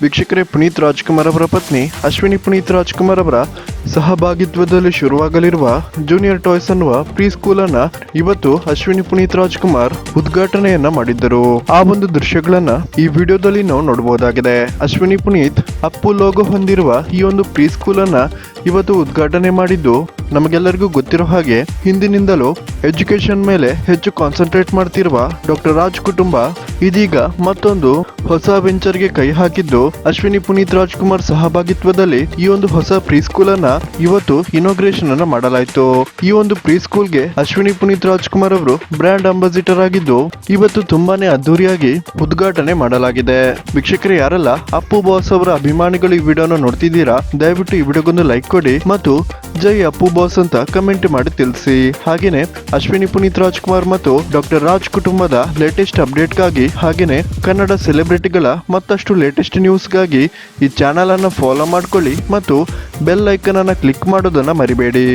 ವೀಕ್ಷಕರೇ, ಪುನೀತ್ ರಾಜ್ಕುಮಾರ್ ಅವರ ಪತ್ನಿ ಅಶ್ವಿನಿ ಪುನೀತ್ ರಾಜ್ಕುಮಾರ್ ಅವರ ಸಹಭಾಗಿತ್ವದಲ್ಲಿ ಶುರುವಾಗಲಿರುವ ಜೂನಿಯರ್ ಟಾಯ್ಸ್ ಅನ್ನುವ ಪ್ರೀ ಸ್ಕೂಲ್ ಅನ್ನ ಇವತ್ತು ಅಶ್ವಿನಿ ಪುನೀತ್ ರಾಜ್ಕುಮಾರ್ ಉದ್ಘಾಟನೆಯನ್ನ ಮಾಡಿದ್ದರು. ಆ ಒಂದು ದೃಶ್ಯಗಳನ್ನ ಈ ವಿಡಿಯೋದಲ್ಲಿ ನಾವು ನೋಡಬಹುದಾಗಿದೆ. ಅಶ್ವಿನಿ ಪುನೀತ್ ಅಪ್ಪು ಲೋಗೋ ಹೊಂದಿರುವ ಈ ಒಂದು ಪ್ರೀ ಸ್ಕೂಲ್ ಅನ್ನ ಇವತ್ತು ಉದ್ಘಾಟನೆ ಮಾಡಿದ್ದು ನಮಗೆಲ್ಲರಿಗೂ ಗೊತ್ತಿರೋ ಹಾಗೆ ಹಿಂದಿನಿಂದಲೂ ಎಜುಕೇಶನ್ ಮೇಲೆ ಹೆಚ್ಚು ಕಾನ್ಸಂಟ್ರೇಟ್ ಮಾಡ್ತಿರುವ ಡಾಕ್ಟರ್ ರಾಜ್ ಕುಟುಂಬ ಇದೀಗ ಮತ್ತೊಂದು ಹೊಸ ವೆಂಚರ್ಗೆ ಕೈ ಹಾಕಿದ್ದು ಅಶ್ವಿನಿ ಪುನೀತ್ ರಾಜ್ಕುಮಾರ್ ಸಹಭಾಗಿತ್ವದಲ್ಲಿ ಈ ಒಂದು ಹೊಸ ಪ್ರೀ ಸ್ಕೂಲ್ ಅನ್ನ ಇವತ್ತು ಇನಾಗ್ರೇಷನ್ ಅನ್ನ ಮಾಡಲಾಯಿತು. ಈ ಒಂದು ಪ್ರೀ ಸ್ಕೂಲ್ಗೆ ಅಶ್ವಿನಿ ಪುನೀತ್ ರಾಜ್ಕುಮಾರ್ ಅವರು ಬ್ರ್ಯಾಂಡ್ ಅಂಬಾಸಿಡರ್ ಆಗಿದ್ದು ಇವತ್ತು ತುಂಬಾನೇ ಅದ್ದೂರಿಯಾಗಿ ಉದ್ಘಾಟನೆ ಮಾಡಲಾಗಿದೆ. ವೀಕ್ಷಕರೇ, ಯಾರೆಲ್ಲ ಅಪ್ಪು ಬಾಸ್ ಅವರ ಅಭಿಮಾನಿಗಳು ಈ ವಿಡಿಯೋನ ನೋಡ್ತಿದ್ದೀರಾ, ದಯವಿಟ್ಟು ಈ ವಿಡಿಯೋಗೊಂದು ಲೈಕ್ ಕೊಡಿ ಮತ್ತು ಜೈ ಅಪ್ಪು ಬಾಸ್ ಅಂತ ಕಮೆಂಟ್ ಮಾಡಿ ತಿಳಿಸಿ. ಹಾಗೇನೆ ಅಶ್ವಿನಿ ಪುನೀತ್ ರಾಜ್ಕುಮಾರ್ ಮತ್ತು ಡಾಕ್ಟರ್ ರಾಜ್ ಕುಟುಂಬದ ಲೇಟೆಸ್ಟ್ ಅಪ್ಡೇಟ್ಗಾಗಿ ಹಾಗೇನೆ ಕನ್ನಡ ಸೆಲೆಬ್ರಿಟಿಗಳ ಮತ್ತಷ್ಟು ಲೇಟೆಸ್ಟ್ ನ್ಯೂಸ್ಗಾಗಿ ಈ ಚಾನಲ್ ಅನ್ನು ಫಾಲೋ ಮಾಡ್ಕೊಳ್ಳಿ ಮತ್ತು ಬೆಲ್ ಐಕನ್ ಅನ್ನು ಕ್ಲಿಕ್ ಮಾಡೋದನ್ನ ಮರಿಬೇಡಿ.